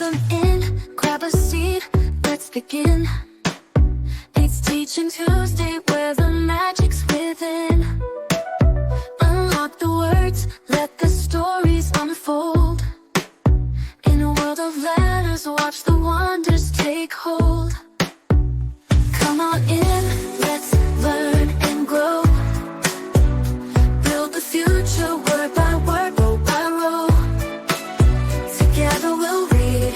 Welcome in, grab a seat, let's begin. It's Teaching Tuesday where the magic's within. Unlock the words, let the stories unfold. In a world of letters, watch the wonders take hold. Come on in, let's learn and grow. Build the future word by word, row by row. Together we'll read,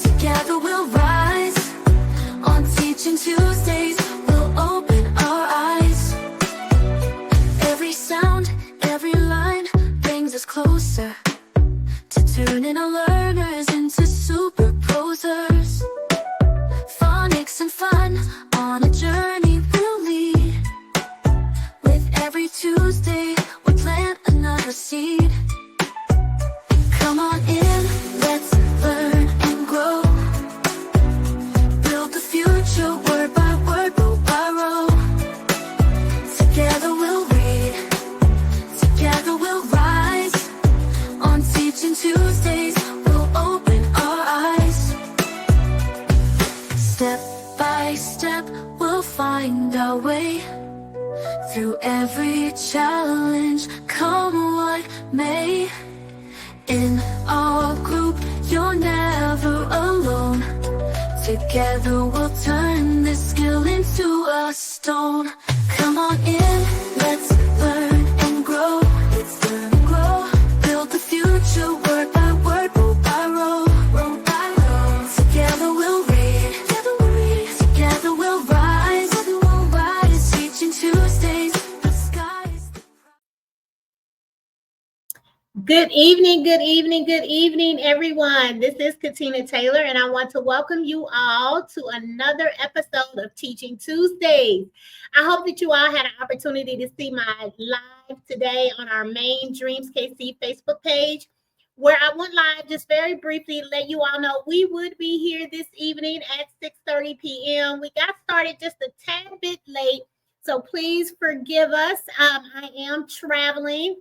together we'll rise. On Teaching Tuesdays, we'll open our eyes. Every sound, every line brings us closer to turning our learners into super prosers. Phonics and fun, on a journey we'll lead. With every Tuesday, we plant another seed. Come on in, let's learn and grow. Build the future word by word, row by row. Together we'll read, together we'll rise. On Teaching Tuesdays, we'll open our eyes. Step by step, we'll find our way. Through every challenge, come what may. In our group, you're never alone. Together we'll turn this skill into a stone. Come on in, let's learn and grow. Let's learn and grow. Build the future word by word, row by row, row by row. Together we'll read, together we'll read, together we'll rise, together we'll rise. Teaching Tuesdays, the skies. Good evening, good evening, good evening, everyone. This is Catina Taylor, and I want to welcome you all to another episode of Teaching Tuesdays. I hope that you all had an opportunity to see my live today on our main Dreams KC Facebook page, where I went live just very briefly to let you all know we would be here this evening at 6:30 p.m. We got started just a tad bit late, so please forgive us. I am traveling.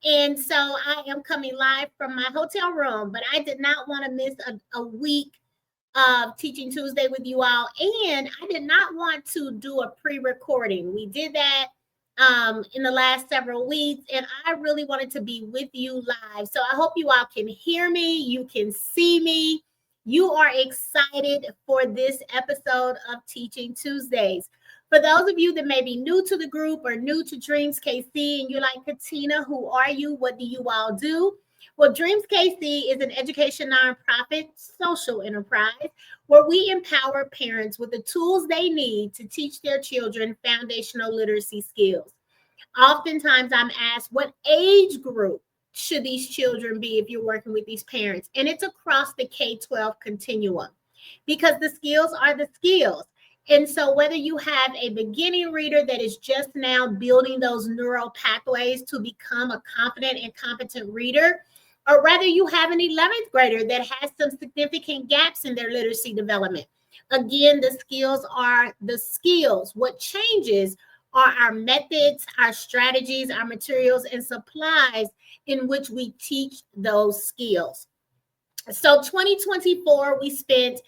And so I am coming live from my hotel room, but I did not want to miss a week of Teaching Tuesday with you all. And I did not want to do a pre-recording. We did that in the last several weeks, and I really wanted to be with you live. So I hope you all can hear me. You can see me. You are excited for this episode of Teaching Tuesdays. For those of you that may be new to the group or new to Dreams KC and you're like, Catina, who are you? What do you all do? Well, Dreams KC is an education nonprofit social enterprise where we empower parents with the tools they need to teach their children foundational literacy skills. Oftentimes I'm asked, what age group should these children be if you're working with these parents? And it's across the K-12 continuum because the skills are the skills. And so whether you have a beginning reader that is just now building those neural pathways to become a confident and competent reader, or whether you have an 11th grader that has some significant gaps in their literacy development, again, the skills are the skills. What changes are our methods, our strategies, our materials, and supplies in which we teach those skills. So 2024, we spent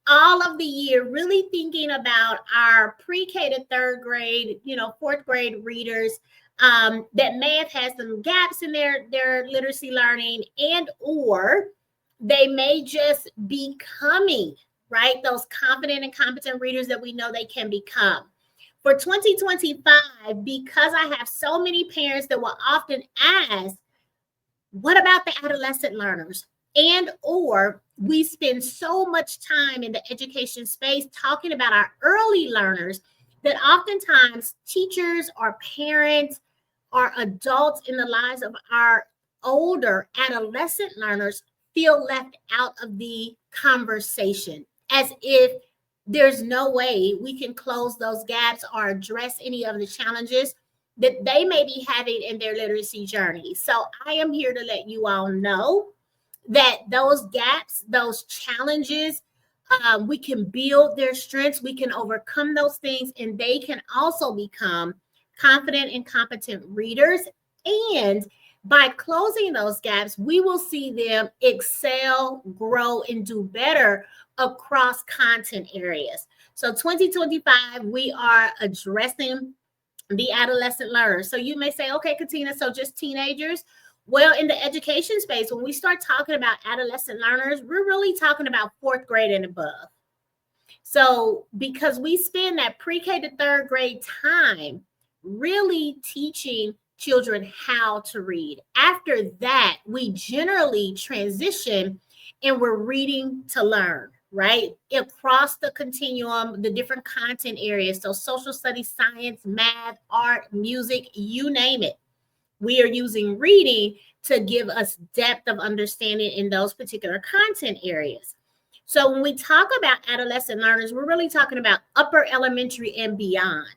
all of the year really thinking about our pre-K to third grade, fourth grade readers that may have had some gaps in their literacy learning, and or they may just be becoming, right, those confident and competent readers that we know they can become. For 2025, because I have so many parents that will often ask, what about the adolescent learners? And or we spend so much time in the education space talking about our early learners that oftentimes teachers or parents or adults in the lives of our older adolescent learners feel left out of the conversation, as if there's no way we can close those gaps or address any of the challenges that they may be having in their literacy journey. So I am here to let you all know that those gaps, those challenges, we can build their strengths, we can overcome those things, and they can also become confident and competent readers. And By closing those gaps, we will see them excel, grow, and do better across content areas. So 2025, we are addressing the adolescent learners. So you may say, okay, Catina, so just teenagers? Well, in the education space, when we start talking about adolescent learners, we're really talking about fourth grade and above. So because we spend that pre-K to third grade time really teaching children how to read. After that, we generally transition and we're reading to learn, right? Across the continuum, the different content areas. So social studies, science, math, art, music, you name it. We are using reading to give us depth of understanding in those particular content areas. So when we talk about adolescent learners, we're really talking about upper elementary and beyond.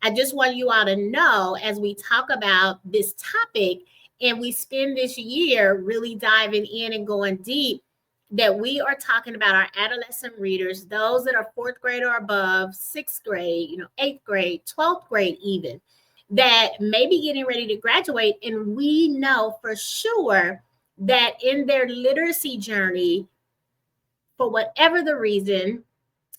I just want you all to know as we talk about this topic and we spend this year really diving in and going deep, that we are talking about our adolescent readers, those that are fourth grade or above, sixth grade, eighth grade, 12th grade even, that may be getting ready to graduate. And we know for sure that in their literacy journey, for whatever the reason,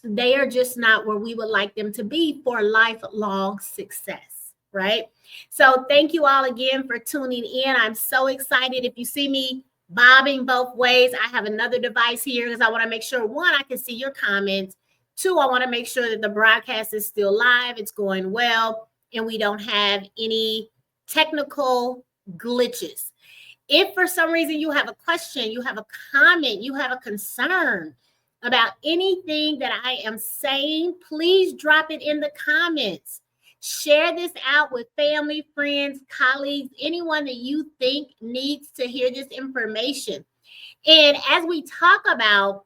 they are just not where we would like them to be for lifelong success, right? So thank you all again for tuning in. I'm so excited. If you see me bobbing both ways, I have another device here because I want to make sure, one, I can see your comments. Two, I want to make sure that the broadcast is still live, it's going well, and we don't have any technical glitches. If for some reason you have a question, you have a comment, you have a concern about anything that I am saying, please drop it in the comments. Share this out with family, friends, colleagues, anyone that you think needs to hear this information. And as we talk about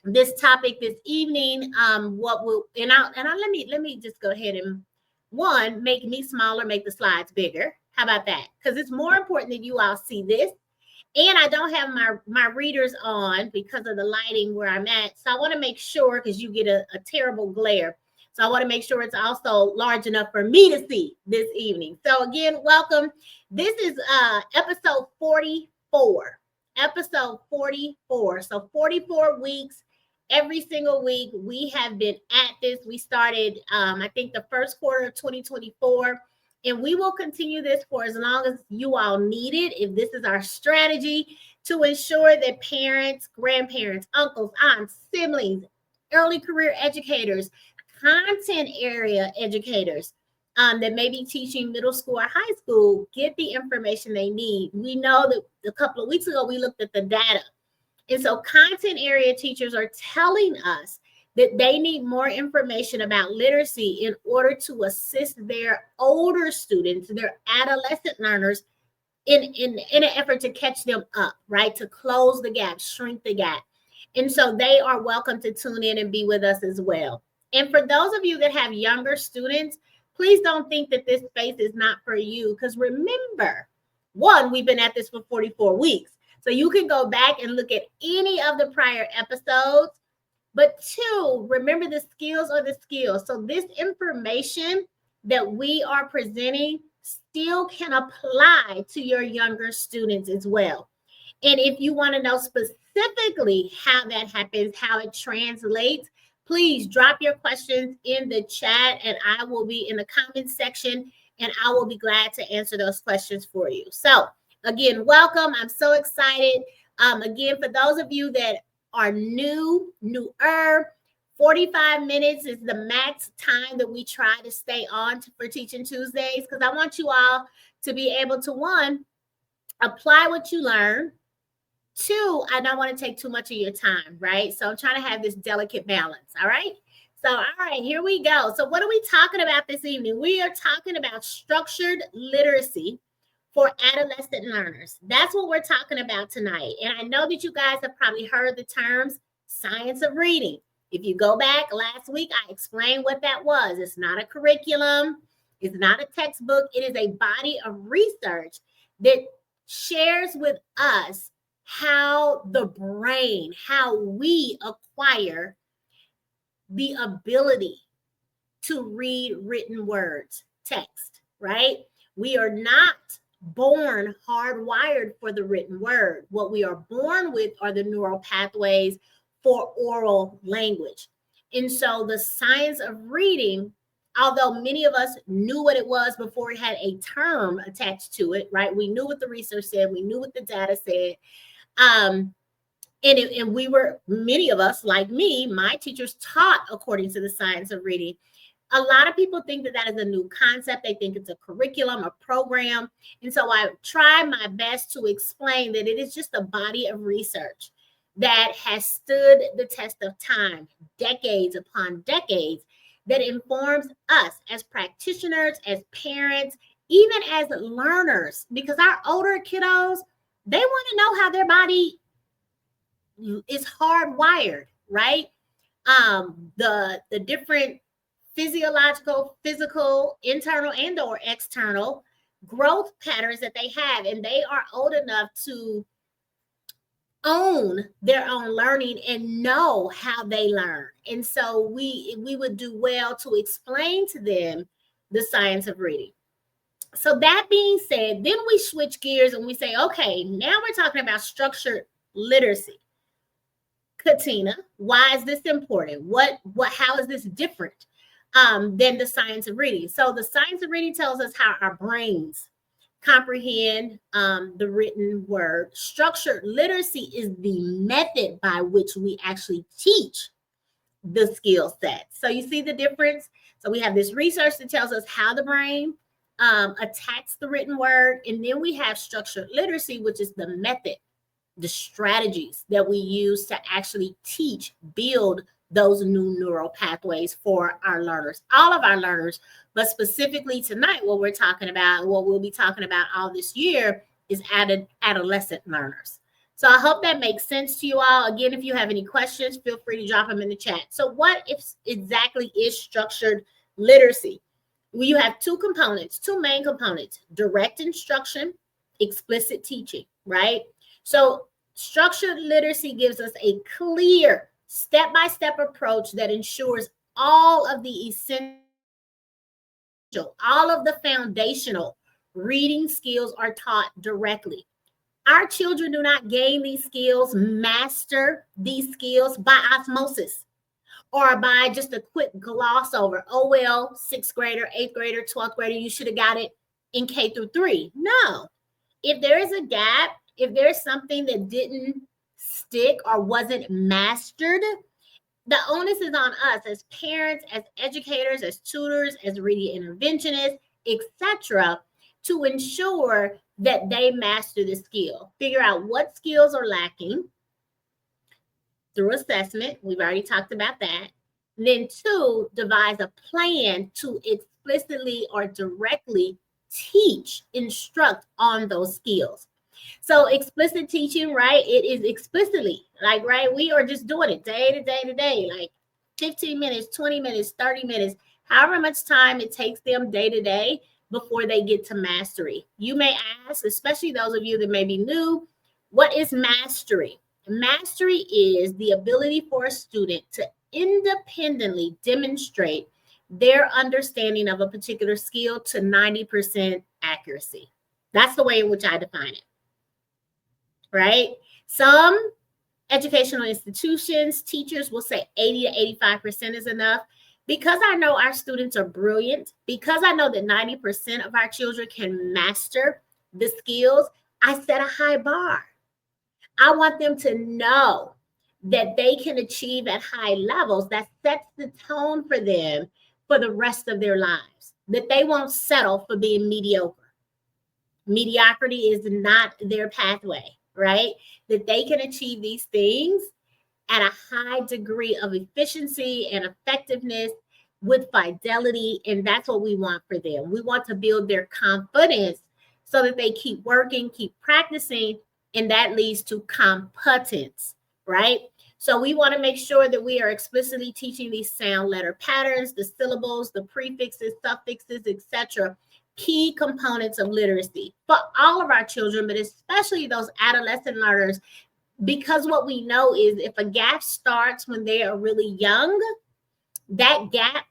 this topic this evening, what will let me just go ahead and make me smaller, make the slides bigger. How about that? Because it's more important that you all see this. And I don't have my readers on because of the lighting where I'm at. So I want to make sure, because you get a terrible glare. So I want to make sure it's also large enough for me to see this evening. So again, welcome. This is episode 44. Episode 44. So 44 weeks. Every single week we have been at this. We started, I think, the first quarter of 2024. And we will continue this for as long as you all need it. If this is our strategy to ensure that parents, grandparents, uncles, aunts, siblings, early career educators, content area educators that may be teaching middle school or high school get the information they need. We know that a couple of weeks ago, we looked at the data. And so content area teachers are telling us that they need more information about literacy in order to assist their older students, their adolescent learners, in an effort to catch them up, right? To close the gap, shrink the gap. And so they are welcome to tune in and be with us as well. And for those of you that have younger students, please don't think that this space is not for you. Because remember, one, we've been at this for 44 weeks. So you can go back and look at any of the prior episodes. But two, remember, the skills are the skills. So this information that we are presenting still can apply to your younger students as well. And if you want to know specifically how that happens, how it translates, please drop your questions in the chat and I will be in the comments section and I will be glad to answer those questions for you. So again, welcome. I'm so excited. Again, for those of you that are newer, 45 minutes is the max time that we try to stay on for Teaching Tuesdays, because I want you all to be able to, one, apply what you learn. Two, I don't want to take too much of your time, right? So I'm trying to have this delicate balance, all right? So, all right, here we go. So what are we talking about this evening? We are talking about structured literacy for adolescent learners. That's what we're talking about tonight. And I know that you guys have probably heard the terms science of reading. If you go back last week, I explained what that was. It's not a curriculum. It's not a textbook. It is a body of research that shares with us how the brain, how we acquire the ability to read written words, text, right? We are not born hardwired for the written word. What we are born with are the neural pathways for oral language. And so the science of reading, although many of us knew what it was before it had a term attached to it, right? We knew what the research said, we knew what the data said. And we were, many of us, like me, my teachers taught according to the science of reading. A lot of people think that that is a new concept. They think it's a curriculum, a program. And so I try my best to explain that it is just a body of research that has stood the test of time, decades upon decades, that informs us as practitioners, as parents, even as learners, because our older kiddos, they want to know how their body is hardwired, right? The different physiological, physical, internal and or external growth patterns that they have, and they are old enough to own their own learning and know how they learn. And so we would do well to explain to them the science of reading. So that being said, then we switch gears and we say, okay, now we're talking about structured literacy. Catina, why is this important? How is this different than the science of reading? So the science of reading tells us how our brains comprehend the written word. Structured literacy is the method by which we actually teach the skill set. So you see the difference? So we have this research that tells us how the brain attacks the written word, and then we have structured literacy, which is the method, the strategies that we use to actually teach, build those new neural pathways for our learners, all of our learners, but specifically tonight, what we're talking about, what we'll be talking about all this year is adolescent learners. So I hope that makes sense to you all. Again, if you have any questions, feel free to drop them in the chat. So what exactly is structured literacy? Well, you have two components, two main components: direct instruction, explicit teaching, right? So structured literacy gives us a clear step-by-step approach that ensures all of the essential, all of the foundational reading skills are taught directly. Our children do not gain these skills, master these skills by osmosis or by just a quick gloss over. Oh, well, sixth grader, eighth grader, 12th grader, you should have got it in K through 3. No. If there is a gap, if there's something that didn't stick or wasn't mastered, the onus is on us as parents, as educators, as tutors, as reading interventionists, etc., to ensure that they master the skill. Figure out what skills are lacking through assessment. We've already talked about that. And then 2, devise a plan to explicitly or directly teach, instruct on those skills. So explicit teaching, right? It is explicitly, like, right? We are just doing it day to day to day, like 15 minutes, 20 minutes, 30 minutes, however much time it takes them day to day before they get to mastery. You may ask, especially those of you that may be new, what is mastery? Mastery is the ability for a student to independently demonstrate their understanding of a particular skill to 90% accuracy. That's the way in which I define it. Right? Some educational institutions, teachers will say 80 to 85% is enough. Because I know our students are brilliant, because I know that 90% of our children can master the skills, I set a high bar. I want them to know that they can achieve at high levels. That sets the tone for them for the rest of their lives, that they won't settle for being mediocre. Mediocrity is not their pathway, right? That they can achieve these things at a high degree of efficiency and effectiveness with fidelity. And that's what we want for them. We want to build their confidence so that they keep working, keep practicing, and that leads to competence, right? So we want to make sure that we are explicitly teaching these sound letter patterns, the syllables, the prefixes, suffixes, etc., key components of literacy for all of our children, but especially those adolescent learners, because what we know is if a gap starts when they are really young, that gap,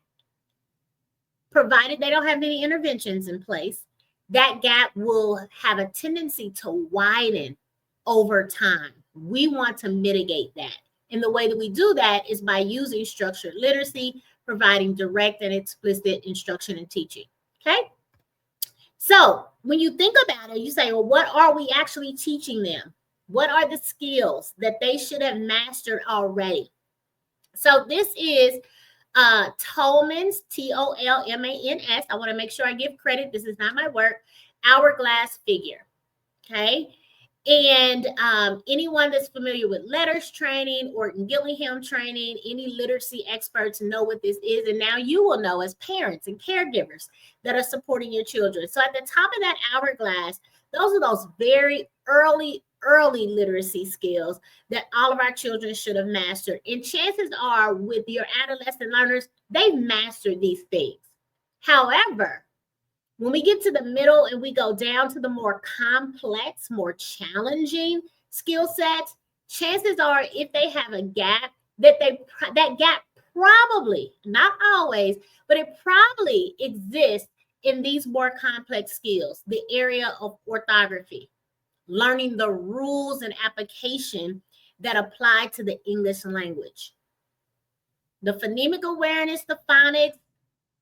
provided they don't have any interventions in place, that gap will have a tendency to widen over time. We want to mitigate that. And the way that we do that is by using structured literacy, providing direct and explicit instruction and teaching. Okay? So when you think about it, you say, well, what are we actually teaching them? What are the skills that they should have mastered already? So this is Tolman's, Tolmans. I want to make sure I give credit. This is not my work. Hourglass figure. Okay. And anyone that's familiar with letters training or Gillingham training, any literacy experts know what this is. And now you will know as parents and caregivers that are supporting your children. So at the top of that hourglass, those are those very early literacy skills that all of our children should have mastered. And chances are with your adolescent learners, they've mastered these things. However, when we get to the middle and we go down to the more complex, more challenging skill sets, chances are if they have a gap, that gap probably, not always, but it probably exists in these more complex skills, the area of orthography, learning the rules and application that apply to the English language. The phonemic awareness, the phonics,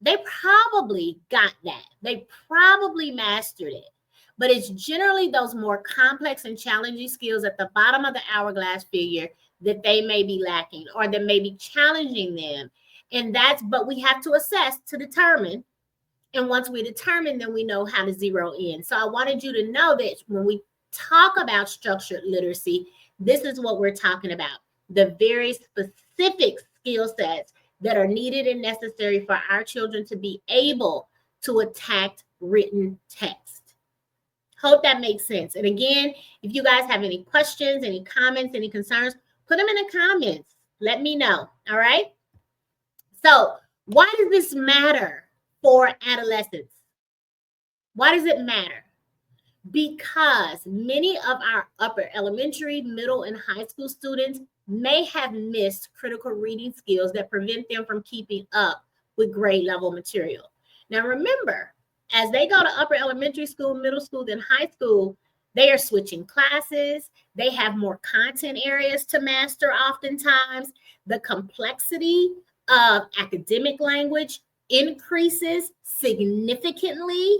they probably got that. They probably mastered it. But it's generally those more complex and challenging skills at the bottom of the hourglass figure that they may be lacking or that may be challenging them. But we have to assess to determine. And once we determine, then we know how to zero in. So I wanted you to know that when we talk about structured literacy, this is what we're talking about. The very specific skill sets that are needed and necessary for our children to be able to attack written text. Hope that makes sense. And again, if you guys have any questions, any comments, any concerns, put them in the comments. Let me know. All right. So why does this matter for adolescents? Why does it matter? Because many of our upper elementary, middle, and high school students may have missed critical reading skills that prevent them from keeping up with grade level material. Now, remember, as they go to upper elementary school, middle school, then high school, they are switching classes. They have more content areas to master oftentimes. The complexity of academic language increases significantly.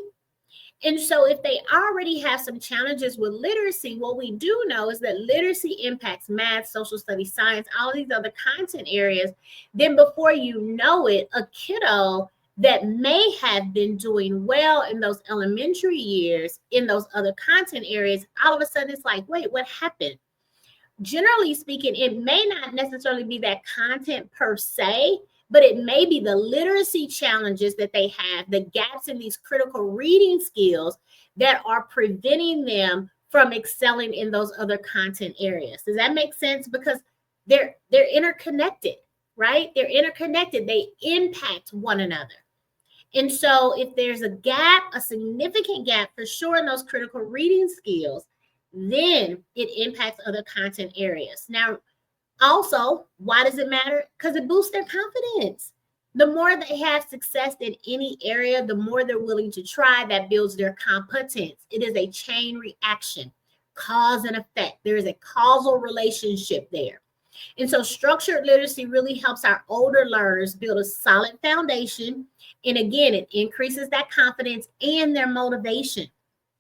And so if they already have some challenges with literacy, what we do know is that literacy impacts math, social studies, science, all these other content areas. Then before you know it, a kiddo that may have been doing well in those elementary years in those other content areas, all of a sudden it's like, wait, what happened? Generally speaking, it may not necessarily be that content per se, but it may be the literacy challenges that they have, the gaps in these critical reading skills that are preventing them from excelling in those other content areas. Does that make sense? Because they're interconnected, right? They're interconnected. They impact one another. And so if there's a gap, a significant gap for sure in those critical reading skills, then it impacts other content areas. Now, also, why does it matter? Because it boosts their confidence. The more they have success in any area, the more they're willing to try. That builds their competence. It is a chain reaction, cause and effect. There is a causal relationship there. And so structured literacy really helps our older learners build a solid foundation. And again, it increases that confidence and their motivation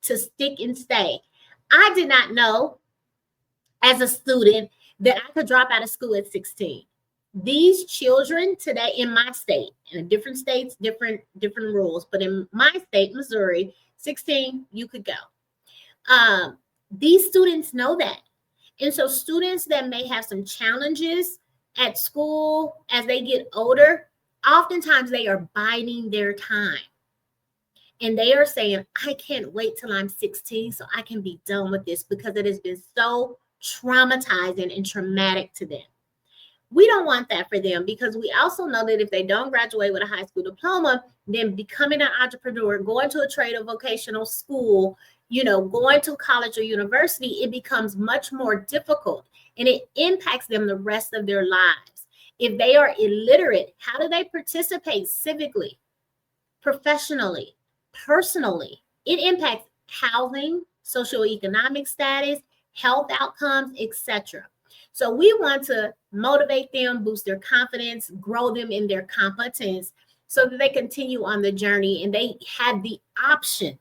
to stick and stay. I did not know as a student that I could drop out of school at 16. These children today in my state, in different states, different rules, but in my state, Missouri, 16, you could go. These students know that. And so students that may have some challenges at school as they get older, oftentimes they are biding their time. And they are saying, I can't wait till I'm 16 so I can be done with this because it has been so traumatizing and traumatic to them. We don't want that for them because we also know that if they don't graduate with a high school diploma, then becoming an entrepreneur, going to a trade or vocational school, going to college or university, it becomes much more difficult and it impacts them the rest of their lives. If they are illiterate, how do they participate civically, professionally, personally? It impacts housing, socioeconomic status, health outcomes, etc. So we want to motivate them, boost their confidence, grow them in their competence so that they continue on the journey and they have the option.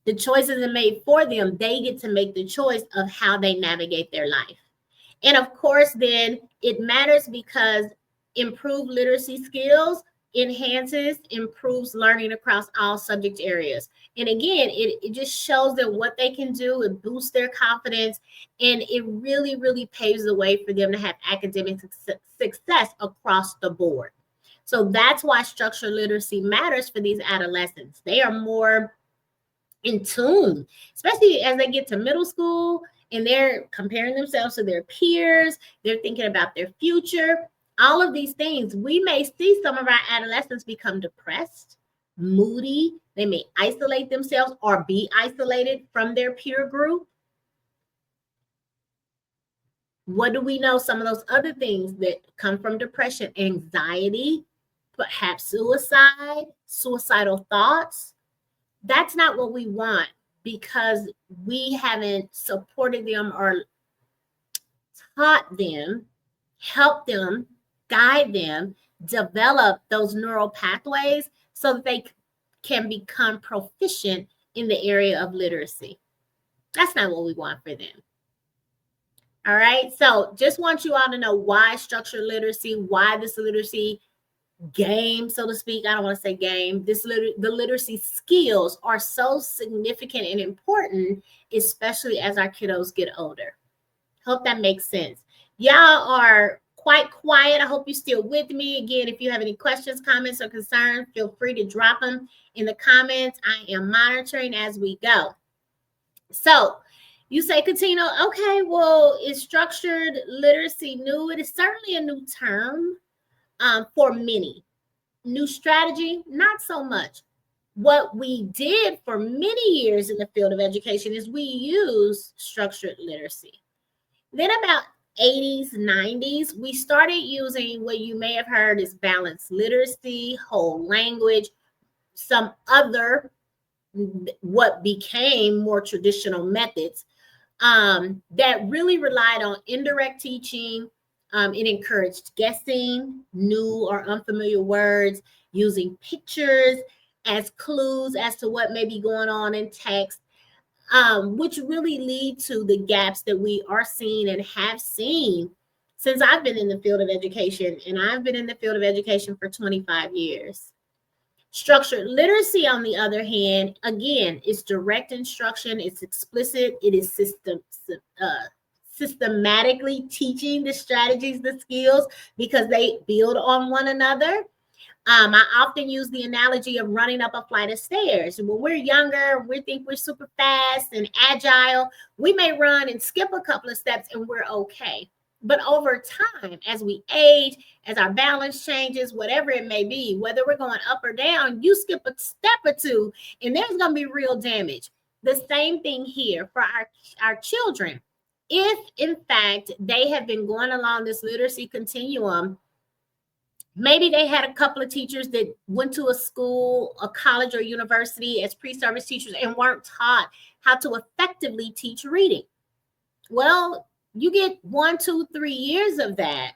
The choices are made for them. They get to make the choice of how they navigate their life. And of course, then it matters because improved literacy skills improves learning across all subject areas. And again, it just shows them what they can do. It boosts their confidence. And it really, really paves the way for them to have academic success across the board. So that's why structured literacy matters for these adolescents. They are more in tune, especially as they get to middle school and they're comparing themselves to their peers. They're thinking about their future. All of these things, we may see some of our adolescents become depressed, moody. They may isolate themselves or be isolated from their peer group. What do we know? Some of those other things that come from depression, anxiety, perhaps suicide, suicidal thoughts. That's not what we want because we haven't supported them or taught them, helped them, guide them, develop those neural pathways so that they can become proficient in the area of literacy. That's not what we want for them. All right. So just want you all to know why structured literacy, why this literacy game, so to speak. I don't want to say game. The literacy skills are so significant and important, especially as our kiddos get older. Hope that makes sense. Y'all are quite quiet. I hope you're still with me. Again, if you have any questions, comments, or concerns, feel free to drop them in the comments. I am monitoring as we go. So you say, Catina, okay, well, is structured literacy new? It is certainly a new term. For many. New strategy, not so much. What we did for many years in the field of education is we used structured literacy. Then about 80s, 90s, we started using what you may have heard is balanced literacy, whole language, some other what became more traditional methods that really relied on indirect teaching. It encouraged guessing, new or unfamiliar words, using pictures as clues as to what may be going on in text, which really lead to the gaps that we are seeing and have seen since I've been in the field of education, and I've been in the field of education for 25 years. Structured literacy, on the other hand, again, it's direct instruction, it's explicit, it is systematically teaching the strategies, the skills, because they build on one another. I often use the analogy of running up a flight of stairs. When we're younger, we think we're super fast and agile. We may run and skip a couple of steps and we're okay. But over time, as we age, as our balance changes, whatever it may be, whether we're going up or down, you skip a step or two and there's going to be real damage. The same thing here for our children. If, in fact, they have been going along this literacy continuum, maybe they had a couple of teachers that went to a school, a college, or university as pre-service teachers and weren't taught how to effectively teach reading. Well, you get 1, 2, 3 years of that,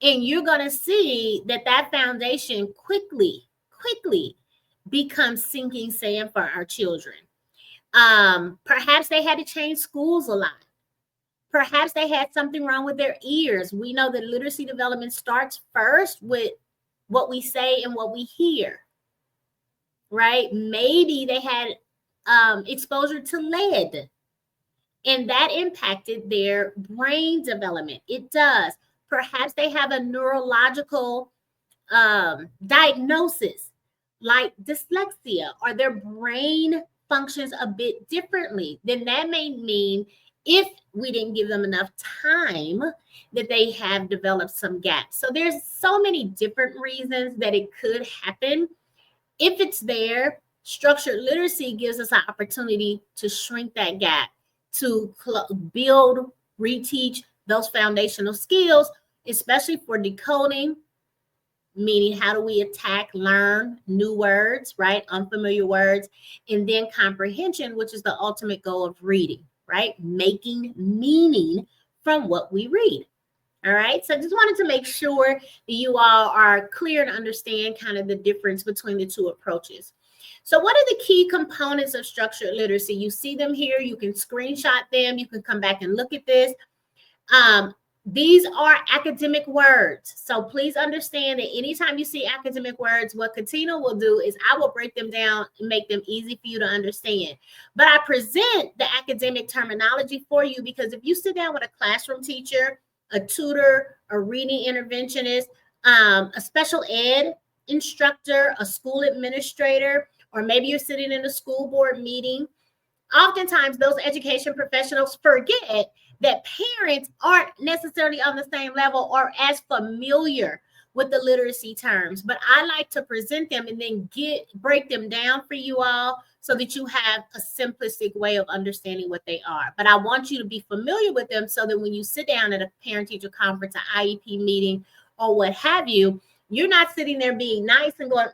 and you're going to see that foundation quickly becomes sinking sand for our children. Perhaps they had to change schools a lot. Perhaps they had something wrong with their ears. We know that literacy development starts first with what we say and what we hear, right? Maybe they had exposure to lead, and that impacted their brain development. It does. Perhaps they have a neurological diagnosis like dyslexia, or their brain functions a bit differently. Then that may mean, if we didn't give them enough time, that they have developed some gaps. So there's so many different reasons that it could happen. If it's there, structured literacy gives us an opportunity to shrink that gap, to build, reteach those foundational skills, especially for decoding, meaning how do we learn new words, right? Unfamiliar words. And then comprehension, which is the ultimate goal of reading, right? Making meaning from what we read. All right. So I just wanted to make sure that you all are clear and understand kind of the difference between the two approaches. So what are the key components of structured literacy? You see them here. You can screenshot them. You can come back and look at this. These are academic words. So please understand that anytime you see academic words, what Catina will do is I will break them down and make them easy for you to understand. But I present the academic terminology for you because if you sit down with a classroom teacher, a tutor, a reading interventionist, a special ed instructor, a school administrator, or maybe you're sitting in a school board meeting, oftentimes those education professionals forget that parents aren't necessarily on the same level or as familiar with the literacy terms, but I like to present them and then break them down for you all so that you have a simplistic way of understanding what they are. But I want you to be familiar with them so that when you sit down at a parent-teacher conference, an IEP meeting, or what have you, you're not sitting there being nice and going,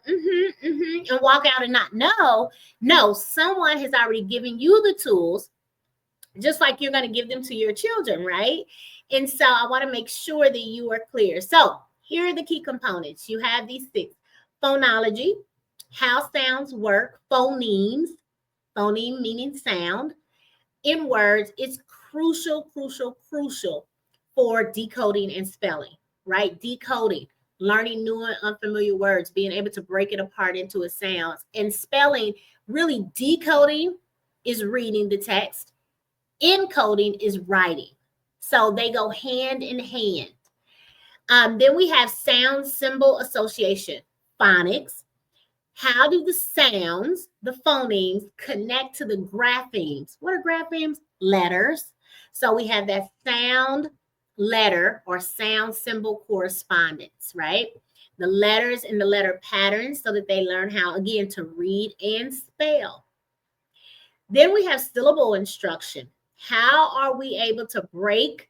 and walk out and not know. No, someone has already given you the tools, just like you're going to give them to your children, right? And so I want to make sure that you are clear. So here are the key components. You have these 6. Phonology, how sounds work. Phonemes, phoneme meaning sound. In words, it's crucial for decoding and spelling, right? Decoding, learning new and unfamiliar words, being able to break it apart into its sounds. And spelling, really decoding is reading the text. Encoding is writing. So they go hand in hand. Then we have sound symbol association, phonics. How do the sounds, the phonemes, connect to the graphemes? What are graphemes? Letters. So we have that sound letter or sound symbol correspondence, right? The letters and the letter patterns so that they learn how, again, to read and spell. Then we have syllable instruction. How are we able to break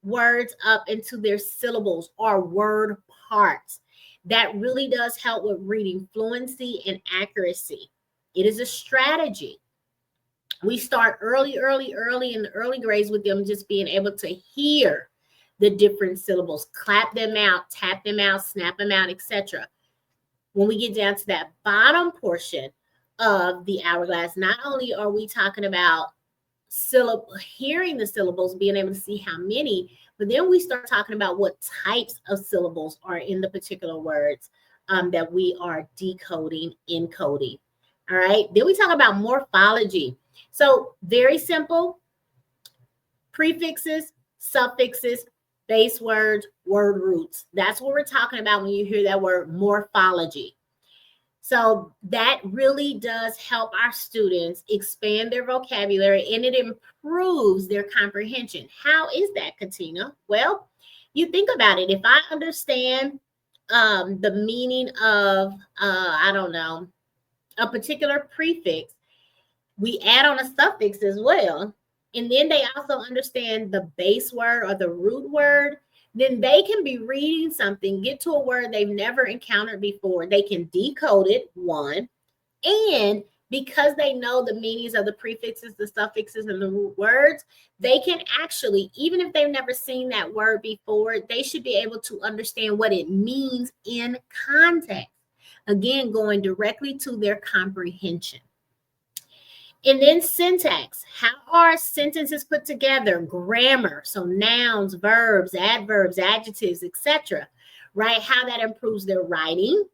words up into their syllables or word parts? That really does help with reading fluency and accuracy. It is a strategy. We start early in the early grades with them just being able to hear the different syllables, clap them out, tap them out, snap them out, etc. When we get down to that bottom portion of the hourglass, not only are we talking about hearing the syllables, being able to see how many, but then we start talking about what types of syllables are in the particular words that we are decoding, encoding. All right. Then we talk about morphology. So very simple: prefixes, suffixes, base words, word roots. That's what we're talking about when you hear that word morphology. So that really does help our students expand their vocabulary and it improves their comprehension. How is that, Catina? Well, you think about it. If I understand the meaning of, I don't know, a particular prefix, we add on a suffix as well. And then they also understand the base word or the root word. Then they can be reading something, get to a word they've never encountered before. They can decode it, one. And because they know the meanings of the prefixes, the suffixes, and the root words, they can actually, even if they've never seen that word before, they should be able to understand what it means in context. Again, going directly to their comprehension. And then syntax. How are sentences put together? Grammar, so nouns, verbs, adverbs, adjectives, etc. Right? How that improves their writing,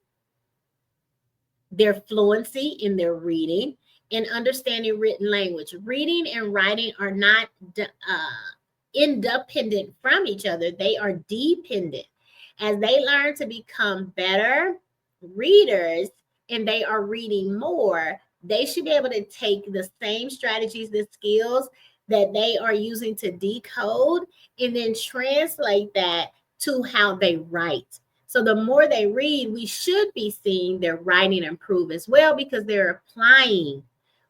their fluency in their reading, and understanding written language. Reading and writing are not independent from each other. They are dependent. As they learn to become better readers and they are reading more, they should be able to take the same strategies, the skills that they are using to decode, and then translate that to how they write. So the more they read, we should be seeing their writing improve as well, because they're applying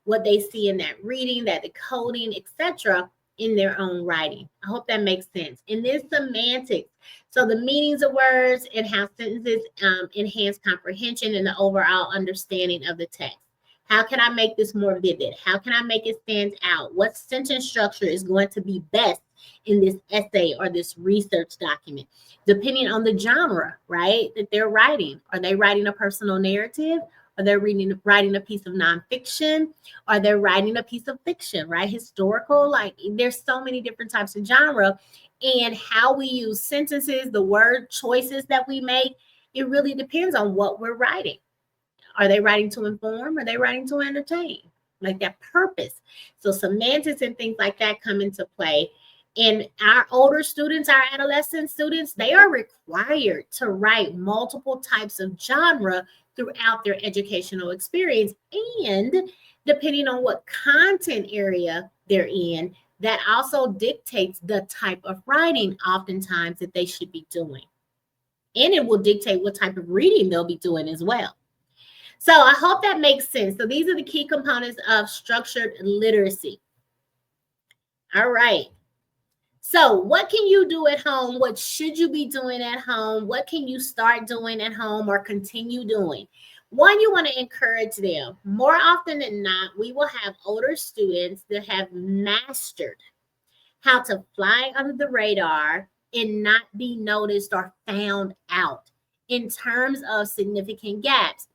what they see in that reading, that decoding, etc., in their own writing. I hope that makes sense. And then semantics. So the meanings of words and how sentences enhance comprehension and the overall understanding of the text. How can I make this more vivid? How can I make it stand out? What sentence structure is going to be best in this essay or this research document? Depending on the genre, right, that they're writing. Are they writing a personal narrative? Are they writing a piece of nonfiction? Are they writing a piece of fiction, right? Historical, like there's so many different types of genre. And how we use sentences, the word choices that we make, it really depends on what we're writing. Are they writing to inform? Are they writing to entertain? Like that purpose. So semantics and things like that come into play. And our older students, our adolescent students, they are required to write multiple types of genre throughout their educational experience. And depending on what content area they're in, that also dictates the type of writing oftentimes that they should be doing. And it will dictate what type of reading they'll be doing as well. So I hope that makes sense. So these are the key components of structured literacy. All right. So what can you do at home? What should you be doing at home? What can you start doing at home or continue doing? One, you want to encourage them. More often than not, we will have older students that have mastered how to fly under the radar and not be noticed or found out in terms of significant gaps.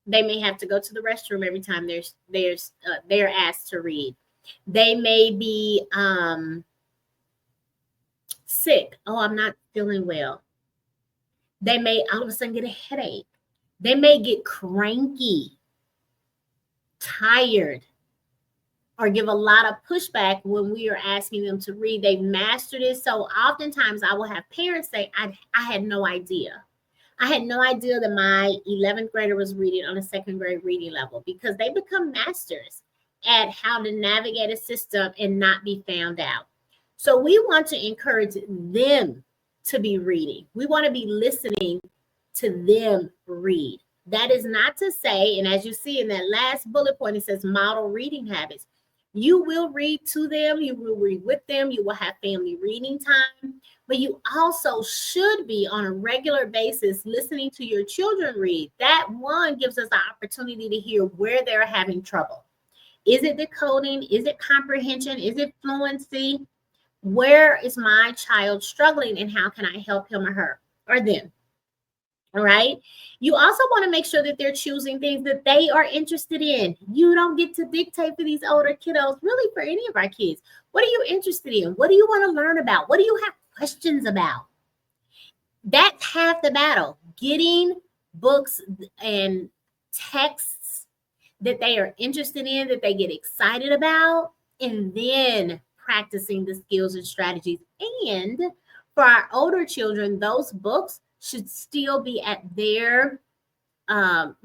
They may have to go to the restroom every time they're asked to read. They may be sick. Oh, I'm not feeling well. They may all of a sudden get a headache. They may get cranky, tired, or give a lot of pushback when we are asking them to read. They've mastered it. So oftentimes I will have parents say, I had no idea. I had no idea that my 11th grader was reading on a second grade reading level, because they become masters at how to navigate a system and not be found out. So we want to encourage them to be reading. We want to be listening to them read. That is not to say, and as you see in that last bullet point, it says model reading habits. You will read to them, you will read with them, you will have family reading time, but you also should be on a regular basis listening to your children read. That one gives us the opportunity to hear where they're having trouble. Is it decoding? Is it comprehension? Is it fluency? Where is my child struggling and how can I help him or her or them? All right. You also want to make sure that they're choosing things that they are interested in. You don't get to dictate for these older kiddos, really for any of our kids. What are you interested in? What do you want to learn about? What do you have questions about? That's half the battle. Getting books and texts that they are interested in, that they get excited about, and then practicing the skills and strategies. And for our older children, those books should still be at their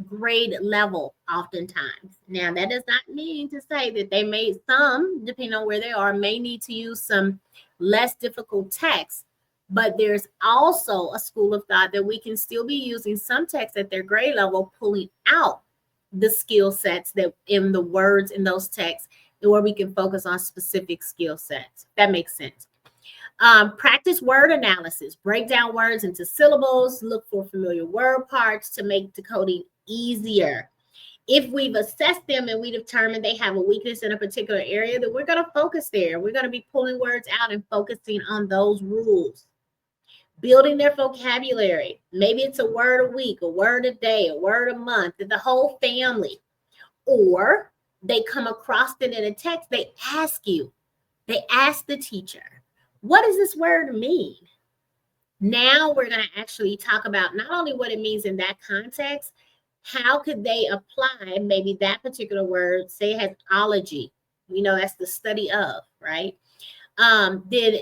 grade level oftentimes. Now, that does not mean to say that they may, some, depending on where they are, may need to use some less difficult text. But there's also a school of thought that we can still be using some text at their grade level, pulling out the skill sets that in the words in those texts, where we can focus on specific skill sets. That makes sense. Practice word analysis. Break down words into syllables. Look for familiar word parts to make decoding easier. If we've assessed them and we determine they have a weakness in a particular area, then we're going to focus there. We're going to be pulling words out and focusing on those rules. Building their vocabulary. Maybe it's a word a week, a word a day, a word a month, the whole family. Or they come across it in a text, they ask you, they ask the teacher, what does this word mean? Now we're going to actually talk about not only what it means in that context, how could they apply maybe that particular word, say it has ology, that's the study of, right? Then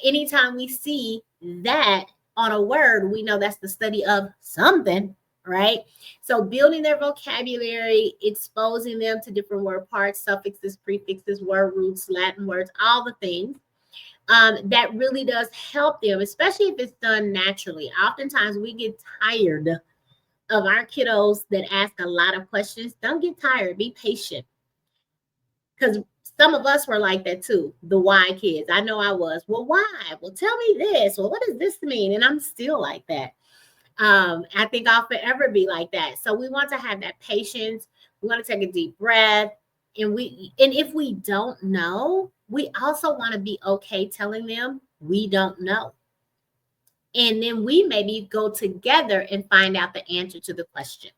anytime we see that on a word, we know that's the study of something, right? So building their vocabulary, exposing them to different word parts, suffixes, prefixes, word roots, Latin words, all the things. That really does help them, especially if it's done naturally. Oftentimes we get tired of our kiddos that ask a lot of questions. Don't get tired. Be patient. Because Some of us were like that too, the why kids. I know I was. Well, why? Well, tell me this. Well, what does this mean? And I'm still like that. I think I'll forever be like that. So we want to have that patience. We want to take a deep breath. And if we don't know, we also want to be okay telling them we don't know. And then we maybe go together and find out the answer to the question.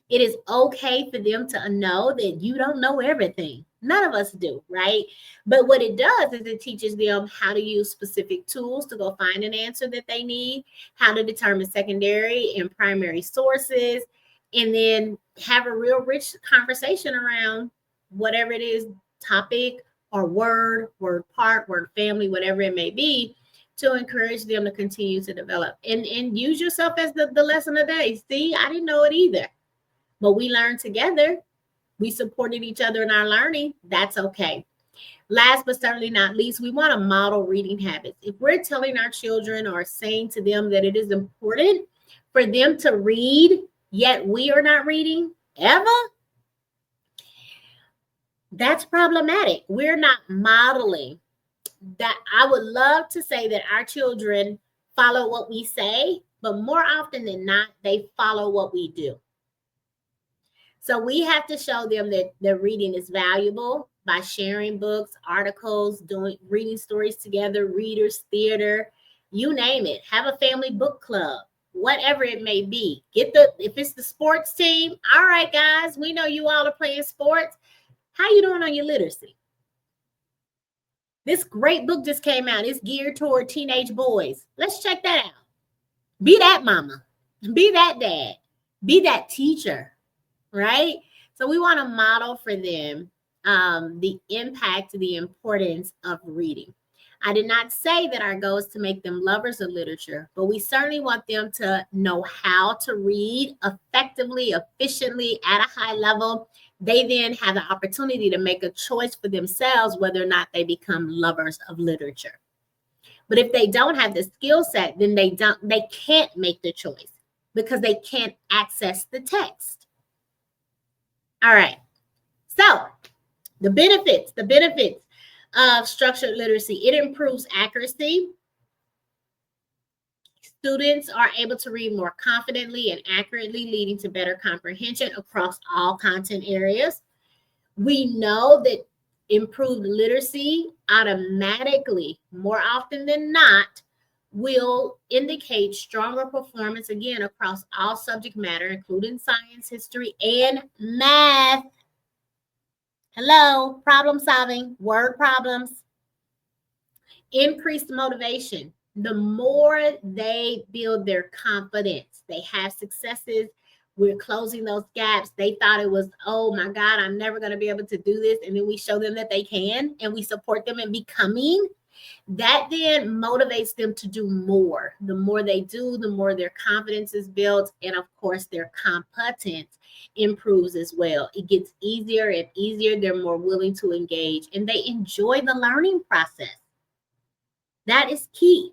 It is okay for them to know that you don't know everything. None of us do, right? But what it does is it teaches them how to use specific tools to go find an answer that they need, how to determine secondary and primary sources, and then have a real rich conversation around whatever it is, topic or word part, word family, whatever it may be, to encourage them to continue to develop. And use yourself as the lesson of the day. See, I didn't know it either. But we learned together. We supported each other in our learning. That's okay. Last but certainly not least, we want to model reading habits. If we're telling our children or saying to them that it is important for them to read, yet we are not reading ever, that's problematic. We're not modeling that. I would love to say that our children follow what we say, but more often than not, they follow what we do. So we have to show them that the reading is valuable by sharing books, articles, reading stories together, readers, theater, you name it. Have a family book club, whatever it may be. If it's the sports team, all right, guys, we know you all are playing sports. How you doing on your literacy? This great book just came out. It's geared toward teenage boys. Let's check that out. Be that mama. Be that dad. Be that teacher. Right? So we want to model for them the impact, the importance of reading. I did not say that our goal is to make them lovers of literature, but we certainly want them to know how to read effectively, efficiently, at a high level. They then have the opportunity to make a choice for themselves whether or not they become lovers of literature. But if they don't have the skill set, then they can't make the choice because they can't access the text. All right. So the benefits of structured literacy: it improves accuracy. Students are able to read more confidently and accurately, leading to better comprehension across all content areas. We know that improved literacy automatically, more often than not, will indicate stronger performance, again, across all subject matter, including science, history, and math. Hello, problem solving, word problems. Increased motivation. The more they build their confidence, they have successes, we're closing those gaps. They thought it was, oh my God, I'm never going to be able to do this. And then we show them that they can, and we support them in becoming. That then motivates them to do more. The more they do, the more their confidence is built. And of course, their competence improves as well. It gets easier and easier. They're more willing to engage, and they enjoy the learning process. That is key.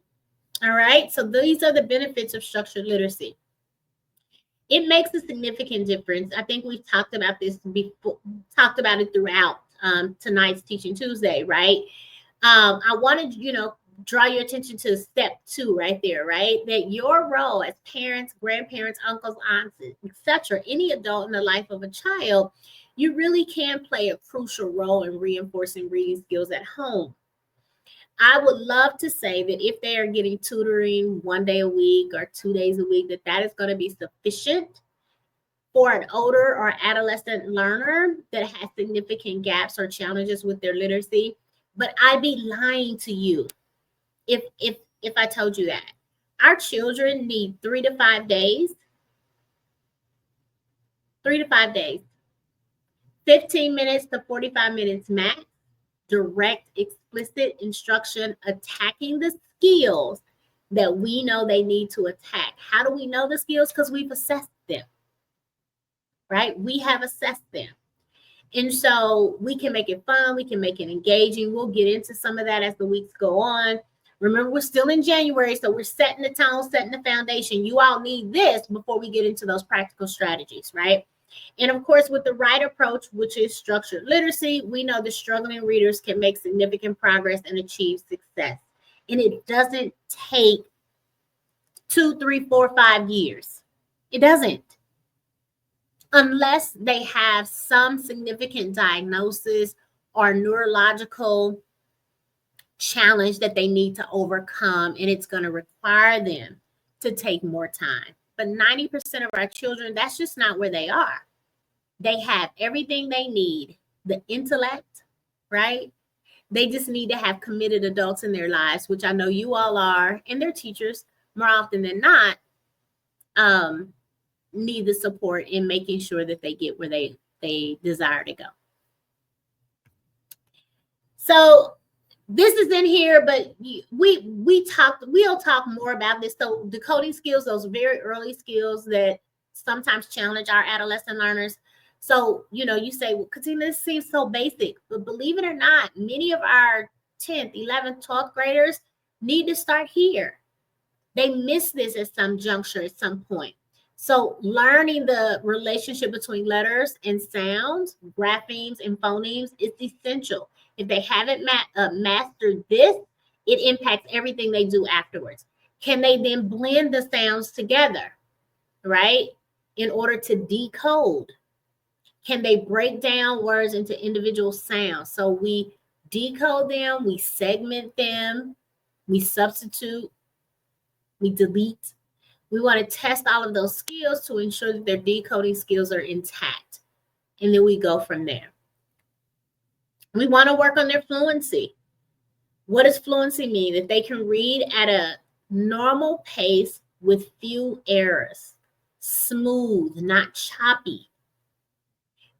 All right. So these are the benefits of structured literacy. It makes a significant difference. I think we've talked about this before, talked about it throughout tonight's Teaching Tuesday, right? I wanted, draw your attention to step 2 right there, right? That your role as parents, grandparents, uncles, aunts, etc., any adult in the life of a child, you really can play a crucial role in reinforcing reading skills at home. I would love to say that if they are getting tutoring 1 day a week or 2 days a week, that is going to be sufficient for an older or adolescent learner that has significant gaps or challenges with their literacy. But I'd be lying to you if I told you that. Our children need 3 to 5 days. 3 to 5 days. 15 minutes to 45 minutes max. Direct, explicit instruction, attacking the skills that we know they need to attack. How do we know the skills? Because we've assessed them, right? We have assessed them. And so we can make it fun. We can make it engaging. We'll get into some of that as the weeks go on. Remember, we're still in January, so we're setting the tone, setting the foundation. You all need this before we get into those practical strategies, right? And of course, with the right approach, which is structured literacy, we know that struggling readers can make significant progress and achieve success. And it doesn't take 2, 3, 4, 5 years. It doesn't. Unless they have some significant diagnosis or neurological challenge that they need to overcome, and it's going to require them to take more time. But 90% of our children, that's just not where they are. They have everything they need, the intellect, right? They just need to have committed adults in their lives, which I know you all are, and their teachers more often than not need the support in making sure that they get where they desire to go. So this is in here, but we'll talk more about this. So decoding skills, those very early skills that sometimes challenge our adolescent learners. So, you say, well, Catina, this seems so basic, but believe it or not, many of our 10th, 11th, 12th graders need to start here. They miss this at some juncture at some point. So learning the relationship between letters and sounds, graphemes and phonemes is essential. If they haven't mastered this, it impacts everything they do afterwards. Can they then blend the sounds together, right, in order to decode? Can they break down words into individual sounds? So we decode them, we segment them, we substitute, we delete. We want to test all of those skills to ensure that their decoding skills are intact. And then we go from there. We want to work on their fluency. What does fluency mean? That they can read at a normal pace with few errors. Smooth, not choppy.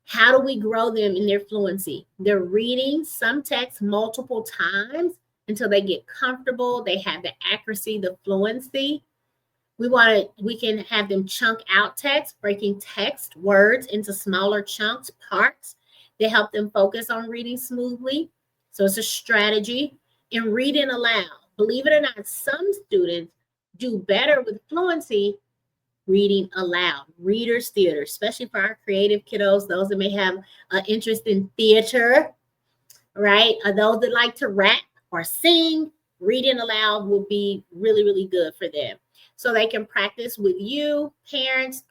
How do we grow them in their fluency? They're reading some text multiple times until they get comfortable. They have the accuracy, the fluency. We can have them chunk out text, breaking text words into smaller chunks, parts. They help them focus on reading smoothly. So it's a strategy. And reading aloud. Believe it or not, some students do better with fluency reading aloud. Readers theater, especially for our creative kiddos, those that may have an interest in theater, right? Or those that like to rap or sing, reading aloud will be really, really good for them. So they can practice with you, parents.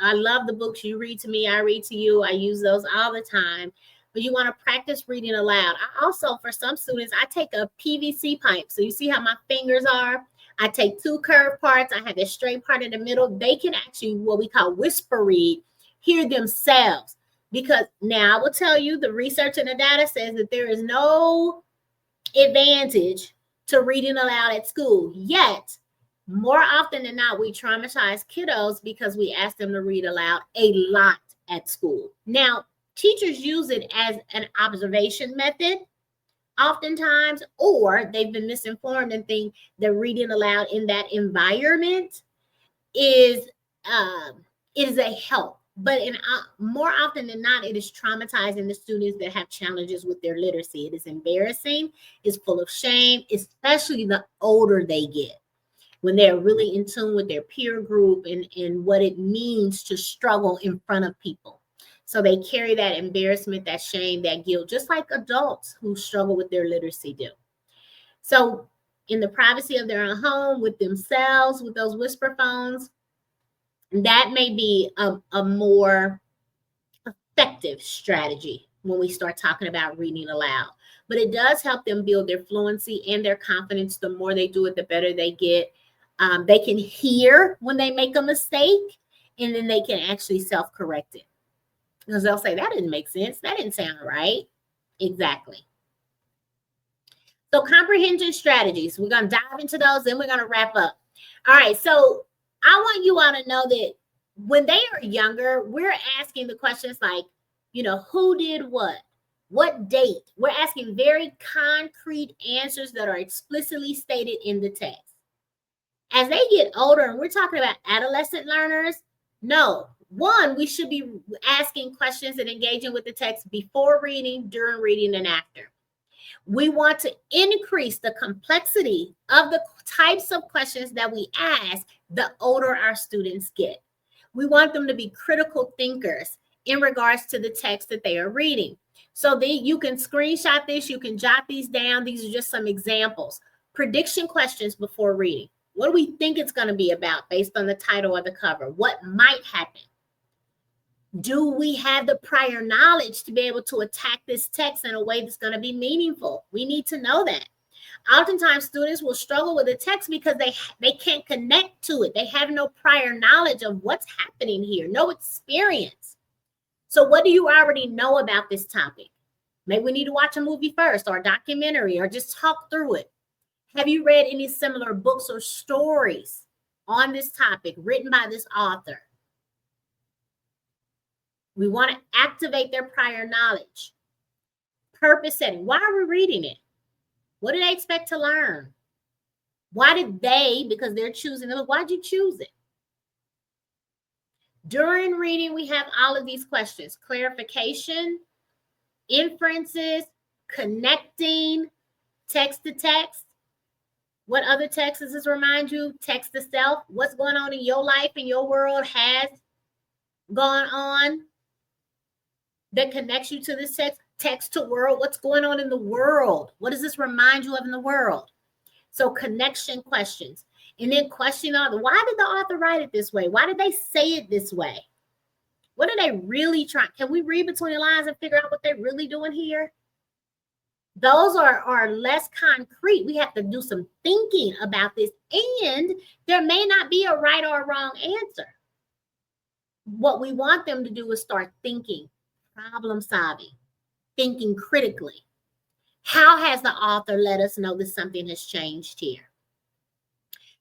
I love the books you read to me. I read to you. I use those all the time. But you want to practice reading aloud. I also, for some students, I take a PVC pipe. So you see how my fingers are? I take 2 curved parts. I have a straight part in the middle. They can actually, what we call whisper read, hear themselves. Because now I will tell you, the research and the data says that there is no advantage to reading aloud at school. Yet, more often than not, we traumatize kiddos because we ask them to read aloud a lot at school. Now, teachers use it as an observation method oftentimes, or they've been misinformed and think that reading aloud in that environment is a help. But more often than not, it is traumatizing the students that have challenges with their literacy. It is embarrassing. It's full of shame, especially the older they get, when they're really in tune with their peer group and what it means to struggle in front of people. So they carry that embarrassment, that shame, that guilt, just like adults who struggle with their literacy do. So in the privacy of their own home, with themselves, with those whisper phones, that may be a more effective strategy when we start talking about reading aloud. But it does help them build their fluency and their confidence. The more they do it, the better they get. They can hear when they make a mistake, and then they can actually self-correct it. Because they'll say, that didn't make sense. That didn't sound right. Exactly. So comprehension strategies. We're going to dive into those, then we're going to wrap up. All right. So I want you all to know that when they are younger, we're asking the questions like, who did what? What date? We're asking very concrete answers that are explicitly stated in the text. As they get older, and we're talking about adolescent learners, no. One, we should be asking questions and engaging with the text before reading, during reading, and after. We want to increase the complexity of the types of questions that we ask the older our students get. We want them to be critical thinkers in regards to the text that they are reading. So you can screenshot this, you can jot these down. These are just some examples. Prediction questions before reading. What do we think it's going to be about based on the title or the cover? What might happen? Do we have the prior knowledge to be able to attack this text in a way that's going to be meaningful? We need to know that. Oftentimes, students will struggle with the text because they can't connect to it. They have no prior knowledge of what's happening here, no experience. So what do you already know about this topic? Maybe we need to watch a movie first, or a documentary, or just talk through it. Have you read any similar books or stories on this topic written by this author? We want to activate their prior knowledge. Purpose setting. Why are we reading it? What do they expect to learn? Why did they, because they're choosing the book, why did you choose it? During reading, we have all of these questions: clarification, inferences, connecting, text to text. What other texts does this remind you? Text to self. What's going on in your life, in your world, has gone on that connects you to this text? Text to world. What's going on in the world? What does this remind you of in the world? So connection questions. And then question on, why did the author write it this way? Why did they say it this way? What are they really trying? Can we read between the lines and figure out what they're really doing here? Those are less concrete. We have to do some thinking about this, and there may not be a right or a wrong answer. What we want them to do is start thinking, problem solving, thinking critically. How has the author let us know that something has changed here?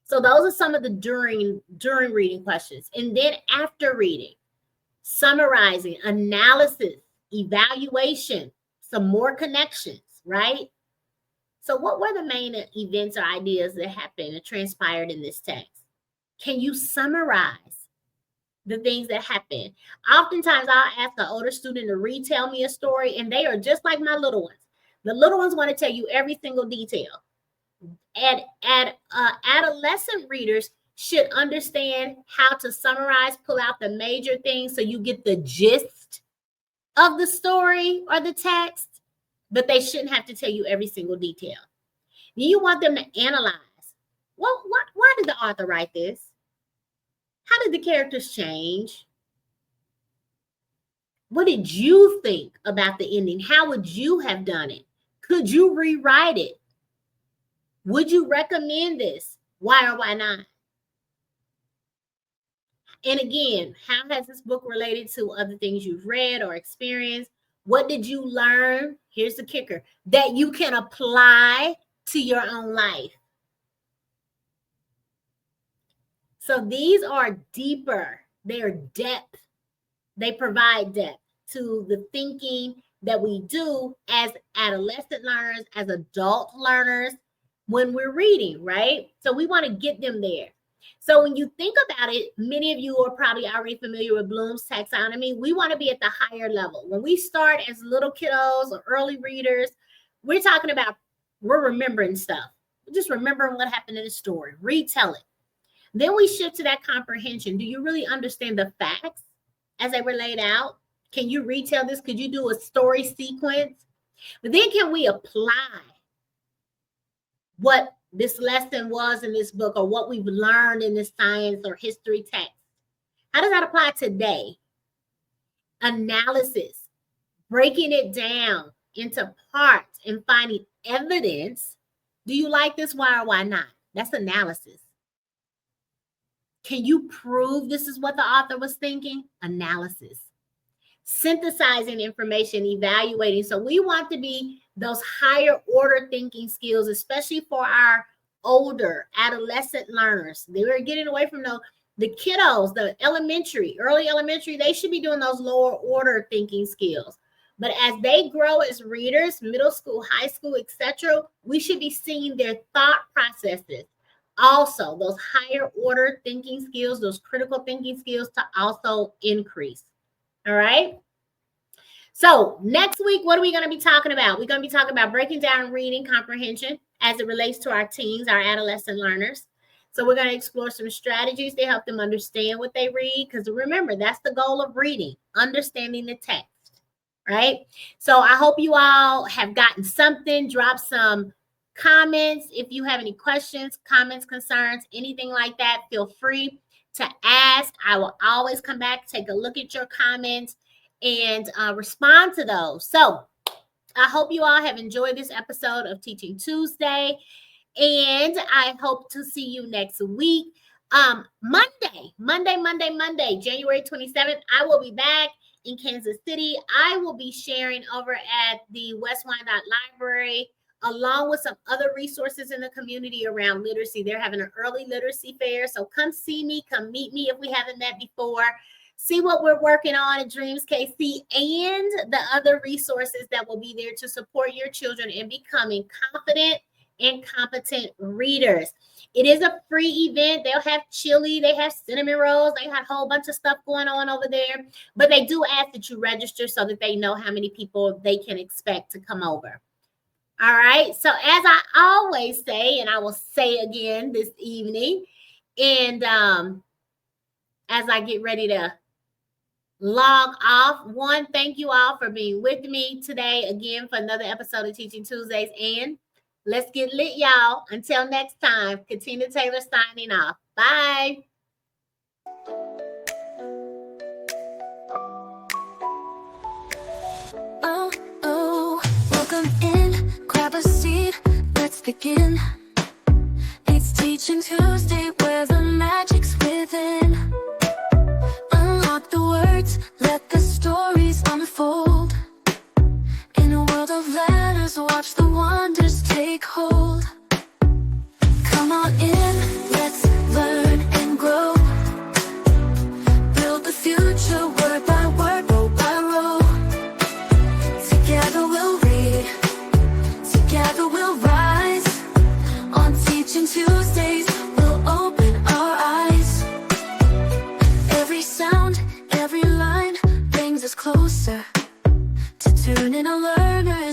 So those are some of the during reading questions. And then after reading, summarizing, analysis, evaluation, some more connections, right? So what were the main events or ideas that happened and transpired in this text? Can you summarize the things that happened? Oftentimes I'll ask an older student to retell me a story, and they are just like my little ones. The little ones want to tell you every single detail. Adolescent readers should understand how to summarize, pull out the major things so you get the gist of the story or the text, but they shouldn't have to tell you every single detail. You want them to analyze. Well, why did the author write this? How did the characters change? What did you think about the ending? How would you have done it? Could you rewrite it? Would you recommend this? Why or why not? And again, how has this book related to other things you've read or experienced? What did you learn? Here's the kicker: that you can apply to your own life. So these are deeper. They are depth. They provide depth to the thinking that we do as adolescent learners, as adult learners, when we're reading, right? So we want to get them there. So when you think about it, many of you are probably already familiar with Bloom's taxonomy. We want to be at the higher level. When we start as little kiddos or early readers, we're talking about, we're remembering stuff. We're just remembering what happened in the story, retell it. Then we shift to that comprehension. Do you really understand the facts as they were laid out? Can you retell this? Could you do a story sequence? But then can we apply what this lesson was in this book, or what we've learned in this science or history text? How does that apply today? Analysis, breaking it down into parts and finding evidence. Do you like this? Why or why not? That's analysis. Can you prove this is what the author was thinking? Analysis. Synthesizing information, evaluating. So we want to be those higher order thinking skills, especially for our older adolescent learners. They were getting away from the kiddos, the early elementary, they should be doing those lower order thinking skills. But as they grow as readers, middle school, high school, etc., we should be seeing their thought processes. Also, those higher order thinking skills, those critical thinking skills, to also increase. All right. So next week, what are we going to be talking about? We're going to be talking about breaking down reading comprehension as it relates to our teens, our adolescent learners. So we're going to explore some strategies to help them understand what they read. Because remember, that's the goal of reading, understanding the text, right? So I hope you all have gotten something. Drop some comments. If you have any questions, comments, concerns, anything like that, feel free to ask. I will always come back, take a look at your comments, and respond to those. So I hope you all have enjoyed this episode of Teaching Tuesday, and I hope to see you next week. Monday, January 27th, I will be back in Kansas City. I will be sharing over at the West Wyandotte Library, along with some other resources in the community around literacy. They're having an early literacy fair, so come see me, come meet me if we haven't met before. See what we're working on at Dreams KC and the other resources that will be there to support your children in becoming confident and competent readers. It is a free event. They'll have chili, they have cinnamon rolls, they have a whole bunch of stuff going on over there. But they do ask that you register so that they know how many people they can expect to come over. All right. So as I always say, and I will say again this evening, and as I get ready to log off, one, thank you all for being with me today again for another episode of Teaching Tuesdays, and let's get lit, y'all. Until next time, Catina Taylor signing off. Bye. Oh, welcome in, grab a seat, let's begin. It's Teaching Tuesday where the magic's within. Unlock the words, let the stories unfold. In a world of letters, watch the wonders take hold. Come on in, let's learn and grow. Build the future word by word, row by row. Together we'll read, together we'll rise. On Teaching Tuesdays, we'll open our eyes. Every sound, every line brings us closer to tuning and learn.